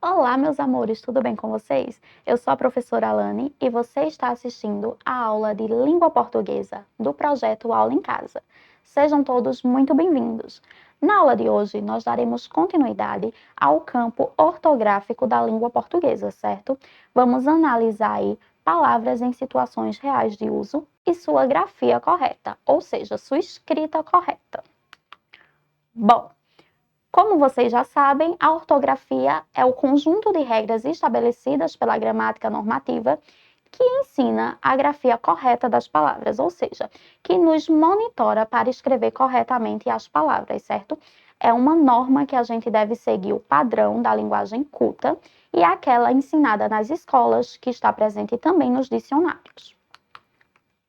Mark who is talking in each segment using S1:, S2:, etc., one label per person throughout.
S1: Olá, meus amores, tudo bem com vocês? Eu sou a professora Alane e você está assistindo a aula de Língua Portuguesa do projeto Aula em Casa. Sejam todos muito bem-vindos. Na aula de hoje, nós daremos continuidade ao campo ortográfico da língua portuguesa, certo? Vamos analisar aí palavras em situações reais de uso e sua grafia correta, ou seja, sua escrita correta. Bom, como vocês já sabem, a ortografia é o conjunto de regras estabelecidas pela gramática normativa que ensina a grafia correta das palavras, ou seja, que nos monitora para escrever corretamente as palavras, certo? É uma norma que a gente deve seguir o padrão da linguagem culta e é aquela ensinada nas escolas, que está presente também nos dicionários.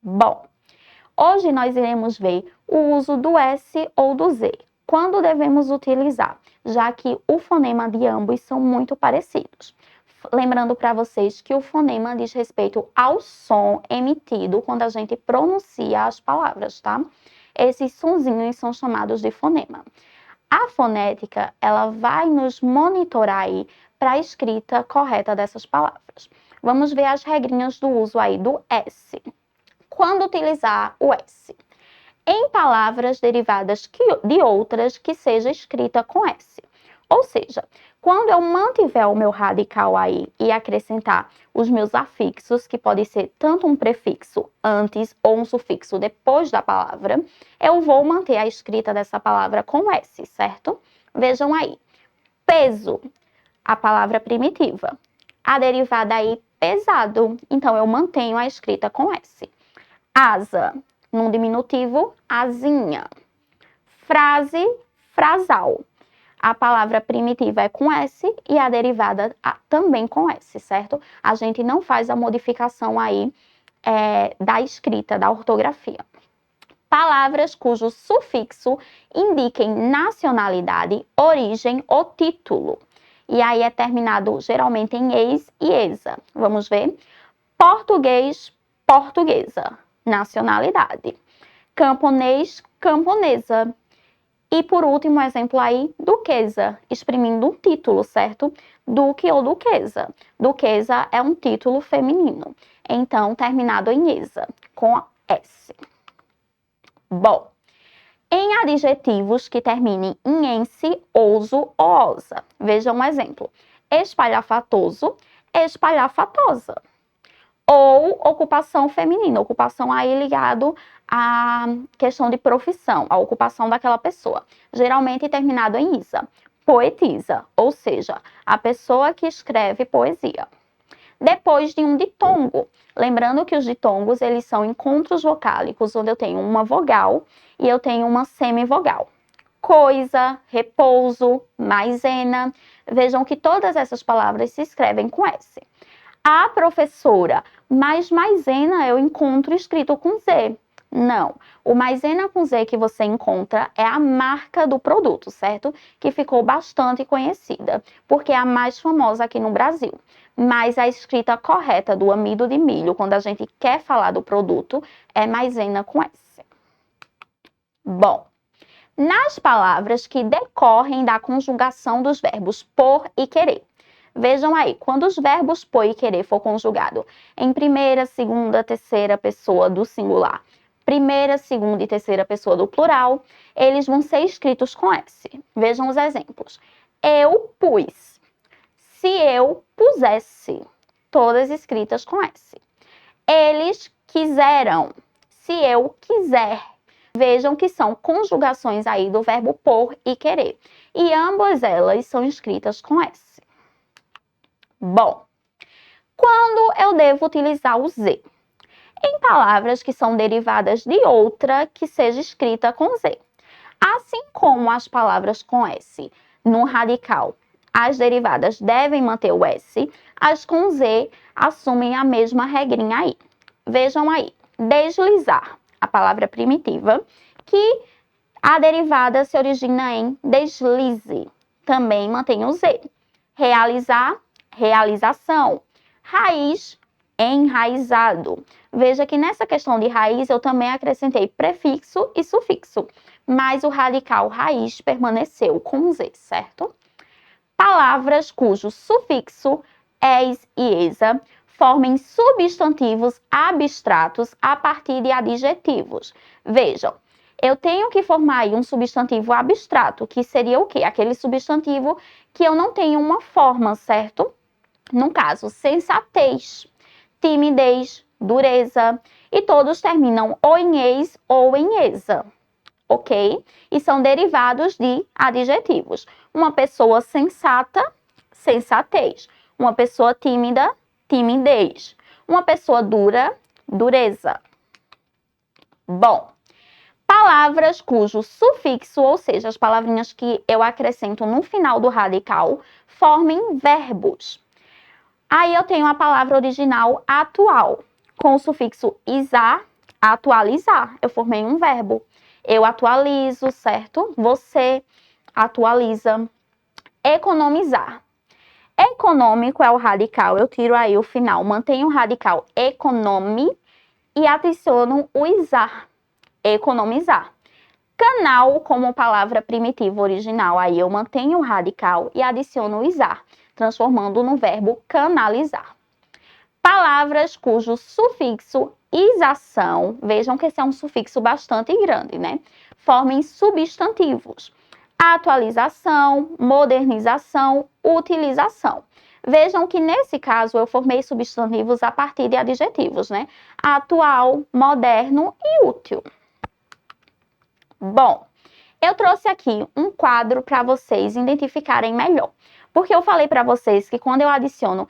S1: Bom, hoje nós iremos ver o uso do S ou do Z. Quando devemos utilizar, já que o fonema de ambos são muito parecidos. Lembrando para vocês que o fonema diz respeito ao som emitido quando a gente pronuncia as palavras, tá? Esses sonzinhos são chamados de fonema. A fonética, ela vai nos monitorar aí para a escrita correta dessas palavras. Vamos ver as regrinhas do uso aí do S. Quando utilizar o S? Em palavras derivadas de outras que seja escrita com S. Ou seja, quando eu mantiver o meu radical aí e acrescentar os meus afixos, que pode ser tanto um prefixo antes ou um sufixo depois da palavra, eu vou manter a escrita dessa palavra com S, certo? Vejam aí. Peso, a palavra primitiva. A derivada aí, pesado. Então, eu mantenho a escrita com S. Asa, num diminutivo, asinha. Frase, frasal. A palavra primitiva é com S e a derivada também com S, certo? A gente não faz a modificação aí da escrita, da ortografia. Palavras cujo sufixo indiquem nacionalidade, origem ou título. E aí é terminado geralmente em eis e esa. Vamos ver? Português, portuguesa. Nacionalidade. Camponês, camponesa. E por último, exemplo aí, duquesa, exprimindo um título, certo? Duque ou duquesa. Duquesa é um título feminino. Então, terminado em esa, com S. Bom, em adjetivos que terminem em ense, ouso ou osa. Veja um exemplo. Espalhafatoso, espalhafatosa. Ou ocupação feminina, ocupação aí ligado à questão de profissão, a ocupação daquela pessoa, geralmente terminado em isa. Poetisa, ou seja, a pessoa que escreve poesia. Depois de um ditongo, lembrando que os ditongos, eles são encontros vocálicos, onde eu tenho uma vogal e eu tenho uma semivogal. Coisa, repouso, maisena, vejam que todas essas palavras se escrevem com S. A professora, mas maisena eu encontro escrito com Z. Não, o maisena com Z que você encontra é a marca do produto, certo? Que ficou bastante conhecida, porque é a mais famosa aqui no Brasil. Mas a escrita correta do amido de milho, quando a gente quer falar do produto, é maisena com S. Bom, nas palavras que decorrem da conjugação dos verbos por e querer. Vejam aí, quando os verbos por e querer for conjugado em primeira, segunda, terceira pessoa do singular, primeira, segunda e terceira pessoa do plural, eles vão ser escritos com S. Vejam os exemplos. Eu pus. Se eu pusesse, todas escritas com S. Eles quiseram. Se eu quiser. Vejam que são conjugações aí do verbo por e querer. E ambas elas são escritas com S. Bom, quando eu devo utilizar o Z? Em palavras que são derivadas de outra que seja escrita com Z. Assim como as palavras com S no radical, as derivadas devem manter o S, as com Z assumem a mesma regrinha aí. Vejam aí, deslizar, a palavra primitiva, que a derivada se origina em deslize, também mantém o Z. Realizar, realização. Raiz, enraizado. Veja que nessa questão de raiz eu também acrescentei prefixo e sufixo, mas o radical raiz permaneceu com Z, certo? palavras cujo sufixo es e esa formem substantivos abstratos a partir de adjetivos. Vejam, eu tenho que formar aí um substantivo abstrato, que seria o quê? Aquele substantivo que eu não tenho uma forma, certo? No caso, sensatez, timidez, dureza, e todos terminam ou em eis ou em esa, ok? E são derivados de adjetivos. Uma pessoa sensata, sensatez. Uma pessoa tímida, timidez. Uma pessoa dura, dureza. Bom, palavras cujo sufixo, ou seja, as palavrinhas que eu acrescento no final do radical, formem verbos. Aí eu tenho a palavra original atual, com o sufixo isar, atualizar. Eu formei um verbo. Eu atualizo, certo? Você atualiza. Economizar. Econômico é o radical, eu tiro aí o final, mantenho o radical econome e adiciono o isar, economizar. Canal como palavra primitiva original, aí eu mantenho o radical e adiciono o isar, transformando no verbo canalizar. Palavras cujo sufixo isação, vejam que esse é um sufixo bastante grande, né? Formem substantivos. Atualização, modernização, utilização. Vejam que nesse caso eu formei substantivos a partir de adjetivos, né? Atual, moderno e útil. Bom, eu trouxe aqui um quadro para vocês identificarem melhor. Porque eu falei para vocês que quando eu adiciono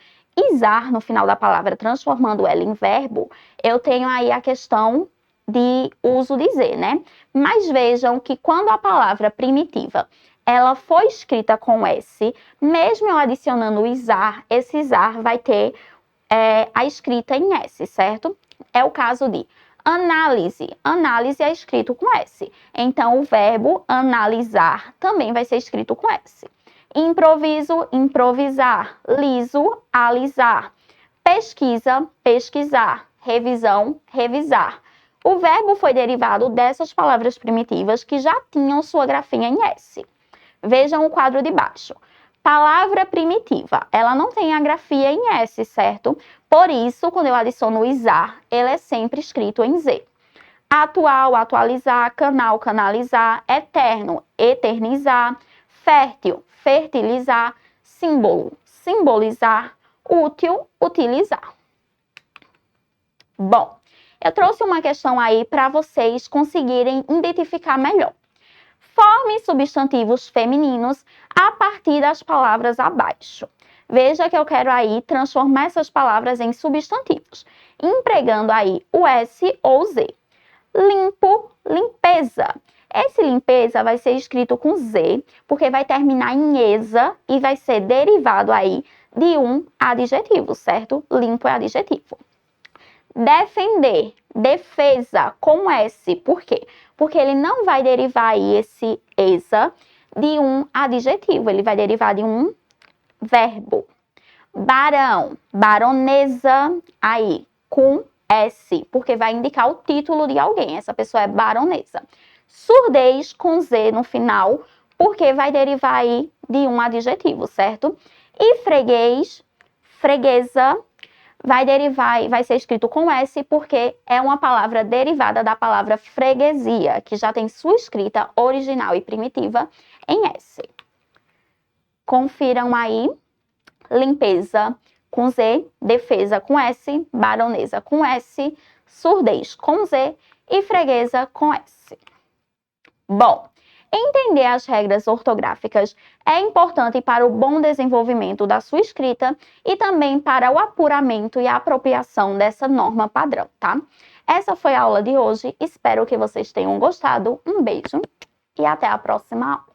S1: isar no final da palavra, transformando ela em verbo, eu tenho aí a questão de uso de Z, né? Mas vejam que quando a palavra primitiva ela foi escrita com S, mesmo eu adicionando o isar, esse isar vai ter a escrita em S, certo? É o caso de análise. Análise é escrito com S. Então, o verbo analisar também vai ser escrito com S. Improviso, improvisar. Liso, alisar. Pesquisa, pesquisar. Revisão, revisar. O verbo foi derivado dessas palavras primitivas que já tinham sua grafia em S. Vejam o quadro de baixo. Palavra primitiva, ela não tem a grafia em S, certo? Por isso, quando eu adiciono o isar, ele é sempre escrito em Z. Atual, atualizar, canal, canalizar, eterno, eternizar, fértil, fertilizar, símbolo, simbolizar, útil, utilizar. Bom, eu trouxe uma questão aí para vocês conseguirem identificar melhor. Forme substantivos femininos a partir das palavras abaixo. Veja que eu quero aí transformar essas palavras em substantivos, empregando aí o S ou Z. Limpo, limpeza. Esse limpeza vai ser escrito com Z, porque vai terminar em esa e vai ser derivado aí de um adjetivo, certo? Limpo é adjetivo. Defender, defesa, com S. Por quê? Porque ele não vai derivar aí esse esa de um adjetivo, ele vai derivar de um verbo. Barão, baronesa, aí, com S, porque vai indicar o título de alguém, essa pessoa é baronesa. Surdez, com Z no final, porque vai derivar aí de um adjetivo, certo? E freguês, freguesa, vai ser escrito com S porque é uma palavra derivada da palavra freguesia, que já tem sua escrita original e primitiva em S. Confiram aí, limpeza com Z, defesa com S, baronesa com S, surdez com Z e freguesa com S. Bom, entender as regras ortográficas é importante para o bom desenvolvimento da sua escrita e também para o apuramento e a apropriação dessa norma padrão, tá? Essa foi a aula de hoje, espero que vocês tenham gostado. Um beijo e até a próxima aula.